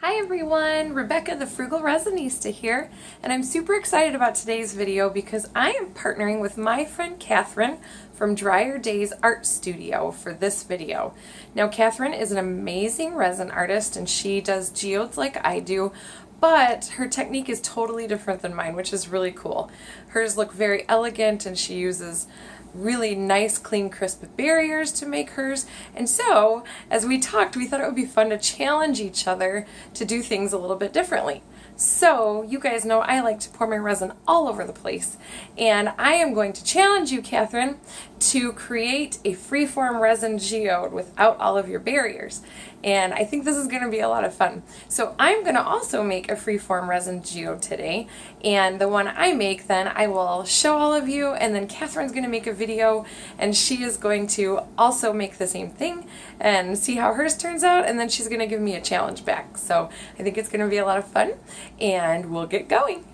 Hi everyone, Rebecca the Frugal Resinista here, and I'm super excited about today's video because I am partnering with my friend Catherine from Drier Days Art Studio for this video. Now Catherine is an amazing resin artist and she does geodes like I do, but her technique is totally different than mine, which is really cool. Hers look very elegant and she uses really nice, clean, crisp barriers to make hers. And so, as we talked, we thought it would be fun to challenge each other to do things a little bit differently. So, you guys know I like to pour my resin all over the place. And I am going to challenge you, Catherine, to create a freeform resin geode without all of your barriers. And I think this is going to be a lot of fun. So I'm going to also make a freeform resin geode today. And the one I make, then I will show all of you. And then Catherine's going to make a video and she is going to also make the same thing and see how hers turns out. And then she's going to give me a challenge back. So I think it's going to be a lot of fun and we'll get going.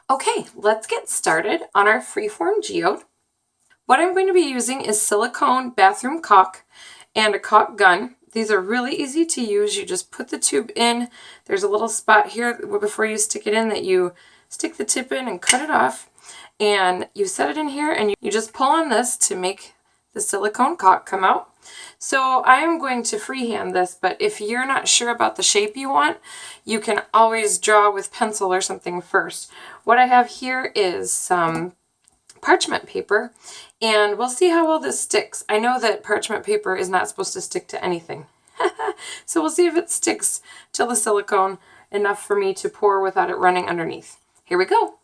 Okay, let's get started on our freeform geode. What I'm going to be using is silicone bathroom caulk and a caulk gun. These are really easy to use. You just put the tube in. There's a little spot here before you stick it in that you stick the tip in and cut it off. And you set it in here and you just pull on this to make the silicone caulk come out. So I am going to freehand this, but if you're not sure about the shape you want, you can always draw with pencil or something first. What I have here is some parchment paper, and we'll see how well this sticks. I know that parchment paper is not supposed to stick to anything. So we'll see if it sticks to the silicone enough for me to pour without it running underneath. Here we go.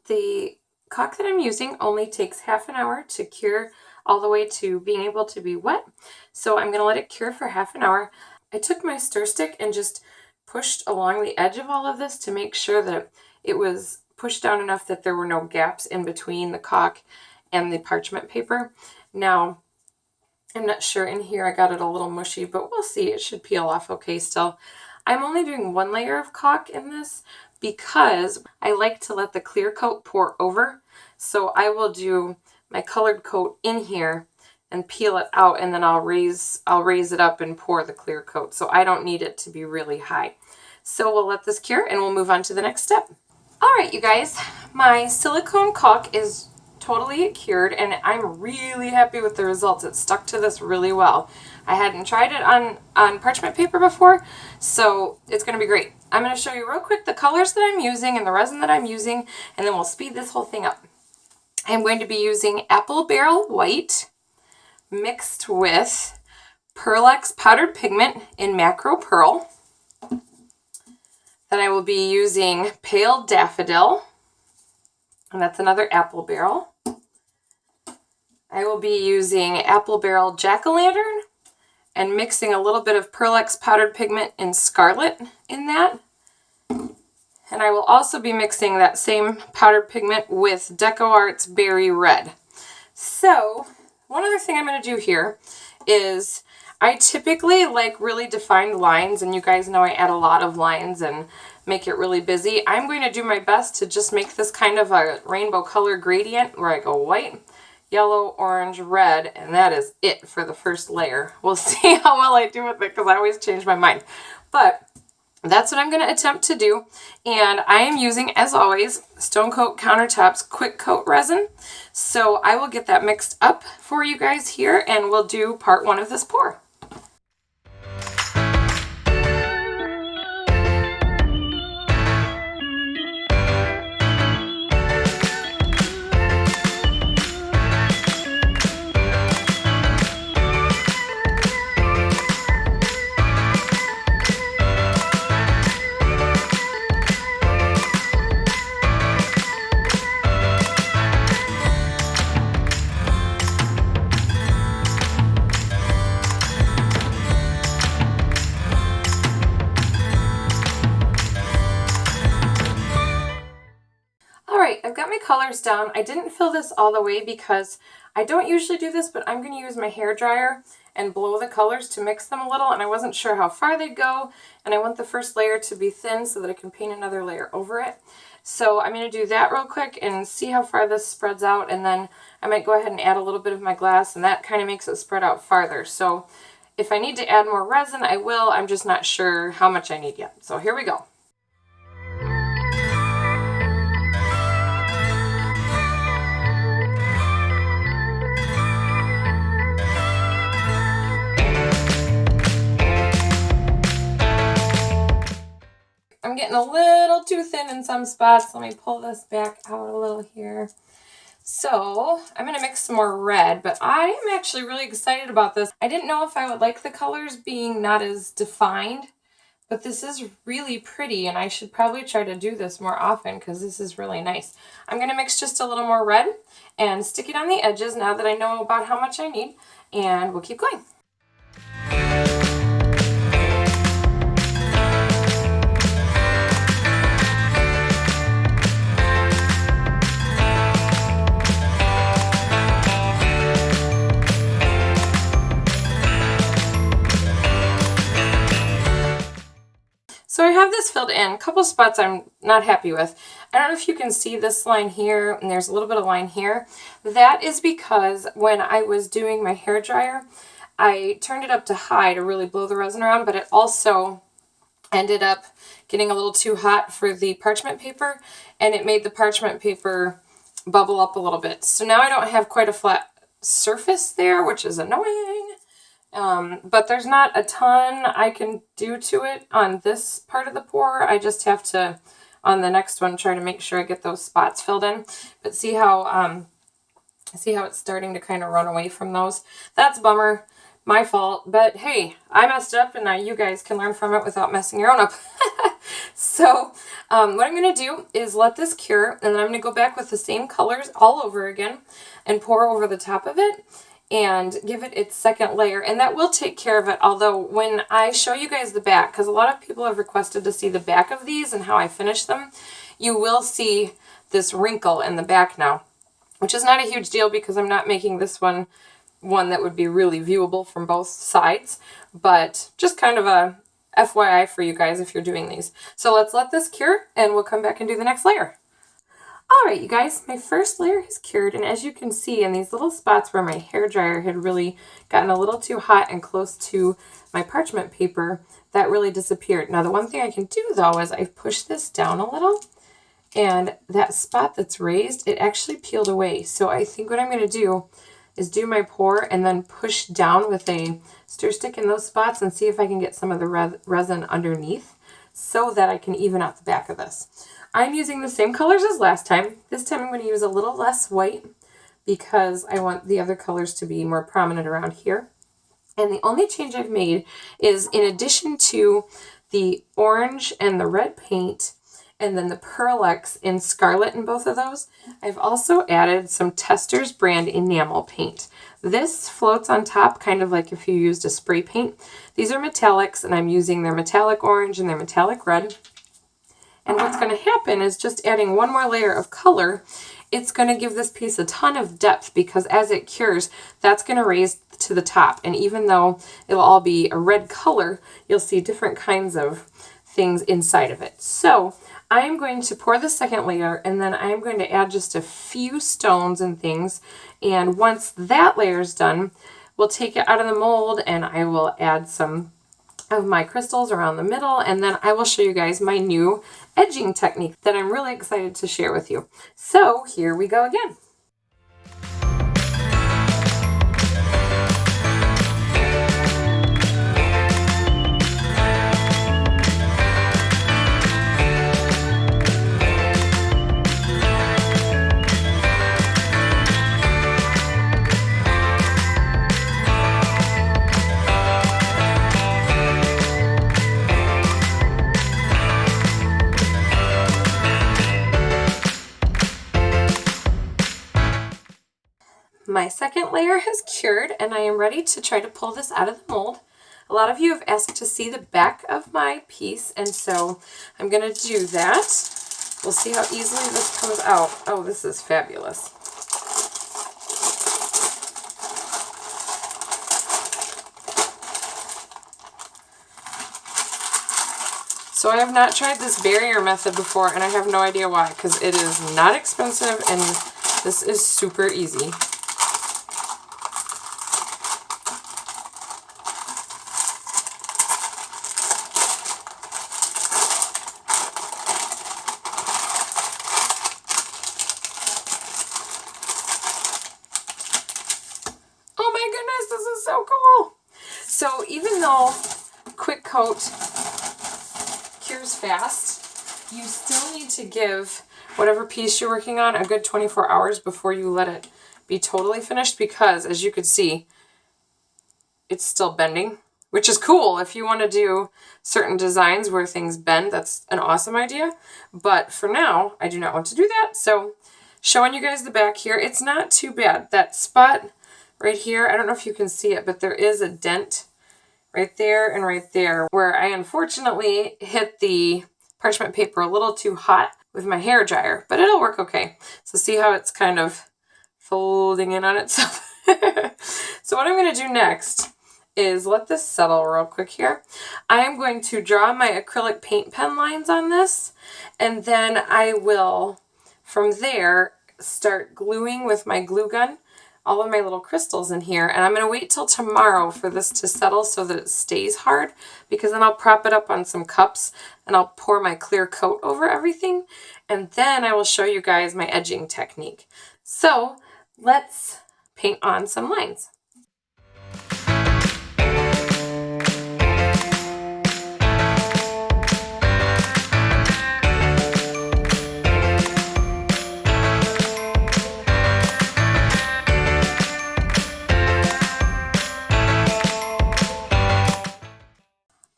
The caulk that I'm using only takes half an hour to cure all the way to being able to be wet. So I'm going to let it cure for half an hour. I took my stir stick and just pushed along the edge of all of this to make sure that it was pushed down enough that there were no gaps in between the caulk and the parchment paper. Now, I'm not sure in here, I got it a little mushy, but we'll see. It should peel off okay still. I'm only doing one layer of caulk in this because I like to let the clear coat pour over. So I will do my colored coat in here and peel it out, and then I'll raise it up and pour the clear coat. So I don't need it to be really high. So we'll let this cure and we'll move on to the next step. All right, you guys, my silicone caulk is totally cured and I'm really happy with the results. It stuck to this really well. I hadn't tried it on parchment paper before, so it's going to be great. I'm going to show you real quick the colors that I'm using and the resin that I'm using, and then we'll speed this whole thing up. I'm going to be using Apple Barrel White mixed with Pearl-X powdered pigment in Macro Pearl. Then I will be using Pale Daffodil, and that's another Apple Barrel. I will be using Apple Barrel Jack-o'-lantern and mixing a little bit of Pearl-X powdered pigment in Scarlet in that. And I will also be mixing that same powdered pigment with Deco Art's Berry Red. So, one other thing I'm going to do here is I typically like really defined lines, and you guys know I add a lot of lines and make it really busy. I'm going to do my best to just make this kind of a rainbow color gradient where I go white, yellow, orange, red, and that is it for the first layer. We'll see how well I do with it because I always change my mind. But that's what I'm going to attempt to do. And I am using, as always, Stone Coat Countertop's Quick Coat Resin. So I will get that mixed up for you guys here and we'll do part one of this pour. I've got my colors down. I didn't fill this all the way because I don't usually do this, but I'm going to use my hair dryer and blow the colors to mix them a little, and I wasn't sure how far they'd go, and I want the first layer to be thin so that I can paint another layer over it. So I'm going to do that real quick and see how far this spreads out, and then I might go ahead and add a little bit of my glass, and that kind of makes it spread out farther. So if I need to add more resin, I will. I'm just not sure how much I need yet. So here we go. I'm getting a little too thin in some spots. Let me pull this back out a little here. So I'm going to mix some more red, but I am actually really excited about this. I didn't know if I would like the colors being not as defined, but this is really pretty, and I should probably try to do this more often because this is really nice. I'm going to mix just a little more red and stick it on the edges now that I know about how much I need, and we'll keep going. So I have this filled in. A couple spots I'm not happy with. I don't know if you can see this line here, and there's a little bit of line here. That is because when I was doing my hair dryer, I turned it up to high to really blow the resin around, but it also ended up getting a little too hot for the parchment paper, and it made the parchment paper bubble up a little bit. So now I don't have quite a flat surface there, which is annoying. But there's not a ton I can do to it on this part of the pour. I just have to, on the next one, try to make sure I get those spots filled in. But see how it's starting to kind of run away from those? That's a bummer. My fault. But hey, I messed up, and now you guys can learn from it without messing your own up. So what I'm going to do is let this cure, and then I'm going to go back with the same colors all over again and pour over the top of it and give it its second layer, and that will take care of it. Although when I show you guys the back, because a lot of people have requested to see the back of these and how I finish them, you will see this wrinkle in the back now, which is not a huge deal because I'm not making this one that would be really viewable from both sides, but just kind of a FYI for you guys if you're doing these. So let's let this cure, and we'll come back and do the next layer. Alright, you guys, my first layer has cured, and as you can see in these little spots where my hair dryer had really gotten a little too hot and close to my parchment paper, that really disappeared. Now the one thing I can do though is I've pushed this down a little, and that spot that's raised, it actually peeled away. So I think what I'm going to do is do my pour and then push down with a stir stick in those spots and see if I can get some of the resin underneath so that I can even out the back of this. I'm using the same colors as last time. This time I'm going to use a little less white because I want the other colors to be more prominent around here. And the only change I've made is, in addition to the orange and the red paint and then the Pearl-Ex in scarlet in both of those, I've also added some Testors brand enamel paint. This floats on top kind of like if you used a spray paint. These are metallics, and I'm using their metallic orange and their metallic red. And what's going to happen is just adding one more layer of color, it's going to give this piece a ton of depth because as it cures, that's going to raise to the top. And even though it'll all be a red color, you'll see different kinds of things inside of it. So I'm going to pour the second layer, and then I'm going to add just a few stones and things. And once that layer is done, we'll take it out of the mold, and I will add some of my crystals around the middle, and then I will show you guys my new edging technique that I'm really excited to share with you. So here we go again. My second layer has cured, and I am ready to try to pull this out of the mold. A lot of you have asked to see the back of my piece, and so I'm going to do that. We'll see how easily this comes out. Oh, this is fabulous. So I have not tried this barrier method before, and I have no idea why, because it is not expensive and this is super easy. Oh my goodness, this is so cool. So even though quick coat cures fast, you still need to give whatever piece you're working on a good 24 hours before you let it be totally finished, because as you could see, it's still bending, which is cool. If you want to do certain designs where things bend, that's an awesome idea. But for now, I do not want to do that. So showing you guys the back here, it's not too bad. That spot right here, I don't know if you can see it, but there is a dent right there and right there where I unfortunately hit the parchment paper a little too hot with my hair dryer, but it'll work okay. So see how it's kind of folding in on itself? So what I'm going to do next is let this settle real quick here. I am going to draw my acrylic paint pen lines on this, and then I will, from there, start gluing with my glue gun all of my little crystals in here, and I'm going to wait till tomorrow for this to settle so that it stays hard, because then I'll prop it up on some cups and I'll pour my clear coat over everything, and then I will show you guys my edging technique. So let's paint on some lines.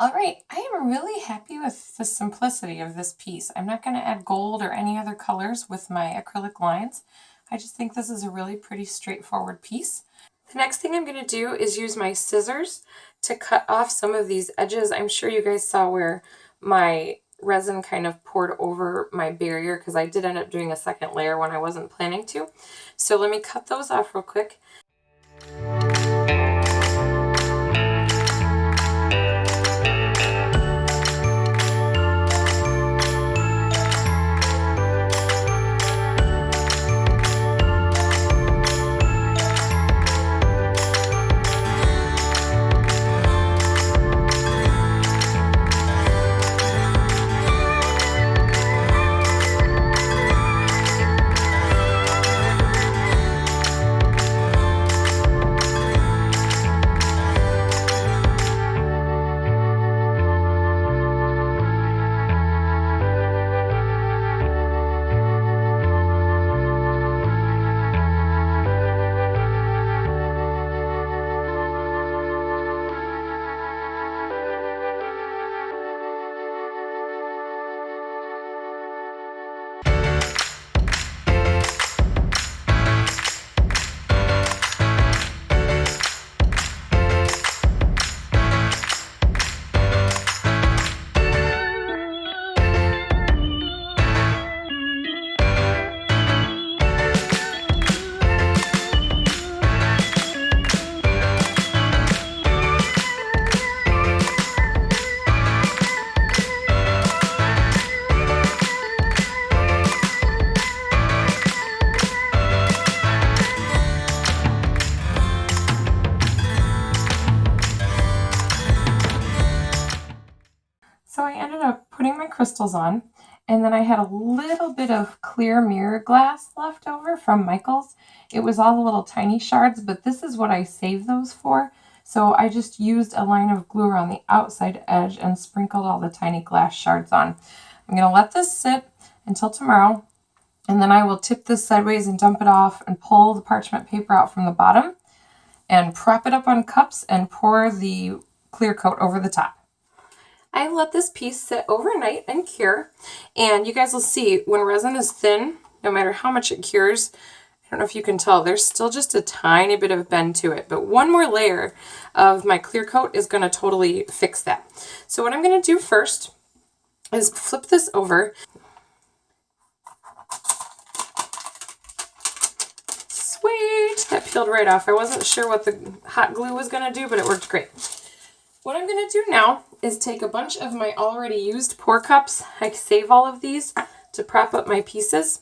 All right, I am really happy with the simplicity of this piece. I'm not going to add gold or any other colors with my acrylic lines. I just think this is a really pretty straightforward piece. The next thing I'm going to do is use my scissors to cut off some of these edges. I'm sure you guys saw where my resin kind of poured over my barrier, because I did end up doing a second layer when I wasn't planning to. So let me cut those off real quick. So I ended up putting my crystals on, and then I had a little bit of clear mirror glass left over from Michael's. It was all the little tiny shards, but this is what I saved those for. So I just used a line of glue around the outside edge and sprinkled all the tiny glass shards on. I'm going to let this sit until tomorrow, and then I will tip this sideways and dump it off and pull the parchment paper out from the bottom and prop it up on cups and pour the clear coat over the top. I let this piece sit overnight and cure, and you guys will see when resin is thin, no matter how much it cures, I don't know if you can tell, there's still just a tiny bit of bend to it, but one more layer of my clear coat is going to totally fix that. So what I'm going to do first is flip this over. Sweet! That peeled right off. I wasn't sure what the hot glue was going to do, but it worked great. What I'm going to do now is take a bunch of my already used pour cups. I save all of these to prop up my pieces.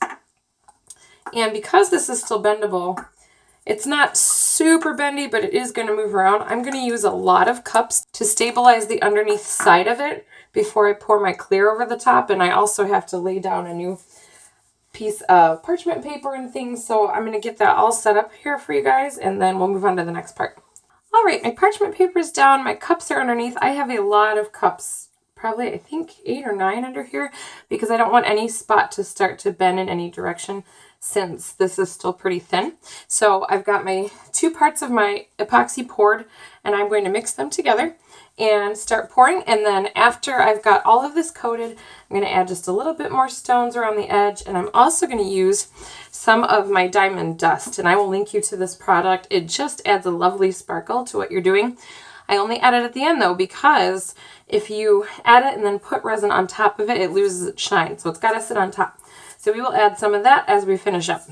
And because this is still bendable, it's not super bendy, but it is going to move around. I'm going to use a lot of cups to stabilize the underneath side of it before I pour my clear over the top. And I also have to lay down a new piece of parchment paper and things. So I'm going to get that all set up here for you guys, and then we'll move on to the next part. All right, my parchment paper is down. My cups are underneath. I have a lot of cups, probably I think 8 or 9 under here, because I don't want any spot to start to bend in any direction since this is still pretty thin. So I've got my 2 parts of my epoxy poured, and I'm going to mix them together and start pouring. And then after I've got all of this coated, I'm going to add just a little bit more stones around the edge, and I'm also going to use some of my diamond dust, and I will link you to this product. It just adds a lovely sparkle to what you're doing. I only add it at the end though, because if you add it and then put resin on top of it, it loses its shine. So it's got to sit on top. So we will add some of that as we finish up.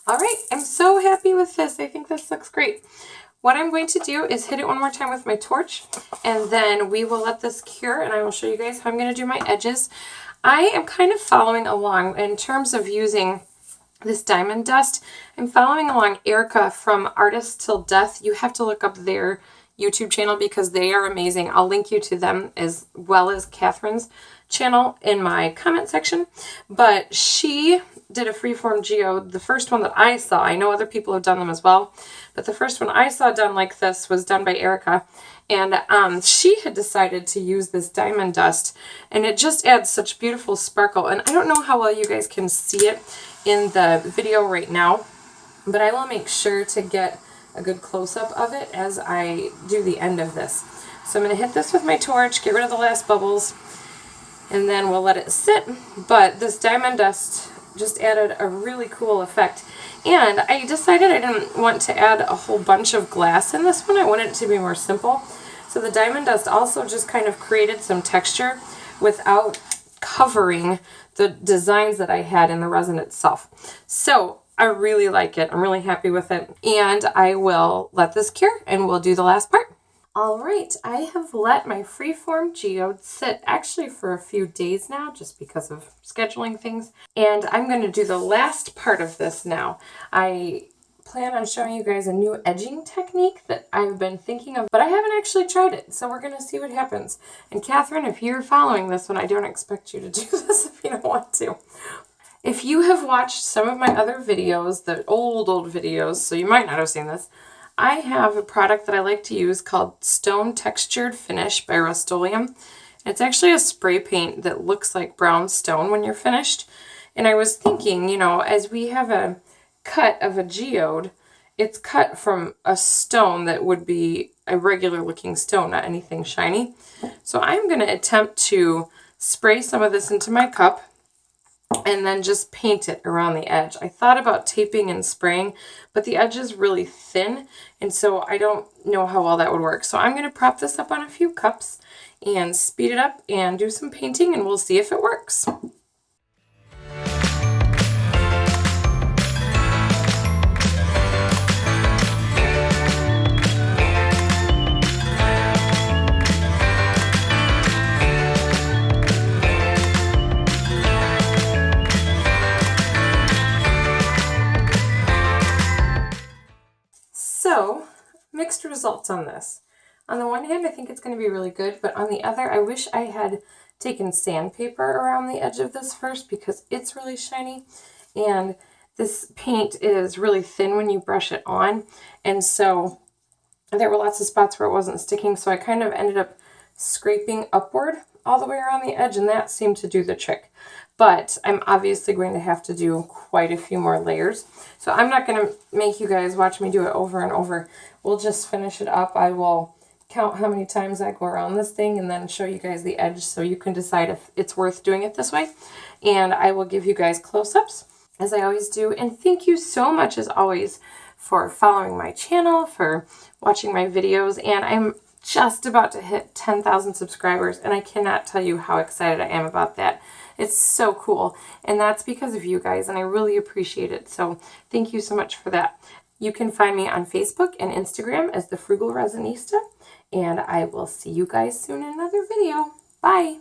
All right, I'm so happy with this. I think this looks great. What I'm going to do is hit it one more time with my torch, and then we will let this cure, and I will show you guys how I'm going to do my edges. I am kind of following along in terms of using this diamond dust. I'm following along Erica from Artist Till Death. You have to look up their YouTube channel because they are amazing. I'll link you to them as well as Catherine's channel in my comment section. But she did a Freeform Geode, the first one that I saw. I know other people have done them as well, but the first one I saw done like this was done by Erica. And she had decided to use this diamond dust, and it just adds such beautiful sparkle. And I don't know how well you guys can see it in the video right now, but I will make sure to get a good close-up of it as I do the end of this. So I'm going to hit this with my torch, get rid of the last bubbles, and then we'll let it sit. But this diamond dust just added a really cool effect. And I decided I didn't want to add a whole bunch of glass in this one. I wanted it to be more simple. So the diamond dust also just kind of created some texture without covering the designs that I had in the resin itself. So I really like it. I'm really happy with it. And I will let this cure and we'll do the last part. All right, I have let my Freeform Geode sit actually for a few days now just because of scheduling things. And I'm going to do the last part of this now. I plan on showing you guys a new edging technique that I've been thinking of, but I haven't actually tried it. So we're going to see what happens. And Catherine, if you're following this one, I don't expect you to do this if you don't want to. If you have watched some of my other videos, the old videos, so you might not have seen this, I have a product that I like to use called Stone Textured Finish by Rust-Oleum. It's actually a spray paint that looks like brown stone when you're finished. And I was thinking, you know, as we have a cut of a geode, it's cut from a stone that would be a regular looking stone, not anything shiny. So I'm going to attempt to spray some of this into my cup and then just paint it around the edge. I thought about taping and spraying, but the edge is really thin, and so I don't know how well that would work. So I'm going to prop this up on a few cups and speed it up and do some painting, and we'll see if it works. So, mixed results on this. On the one hand, I think it's going to be really good, but on the other, I wish I had taken sandpaper around the edge of this first because it's really shiny, and this paint is really thin when you brush it on, and so there were lots of spots where it wasn't sticking, so I kind of ended up scraping upward all the way around the edge, and that seemed to do the trick. but I'm obviously going to have to do quite a few more layers. So I'm not going to make you guys watch me do it over and over. We'll just finish it up. I will count how many times I go around this thing and then show you guys the edge so you can decide if it's worth doing it this way. And I will give you guys close-ups as I always do. And thank you so much as always for following my channel, for watching my videos. And I'm just about to hit 10,000 subscribers and I cannot tell you how excited I am about that. It's so cool. And that's because of you guys and I really appreciate it. So thank you so much for that. You can find me on Facebook and Instagram as the Frugal Resinista. And I will see you guys soon in another video. Bye!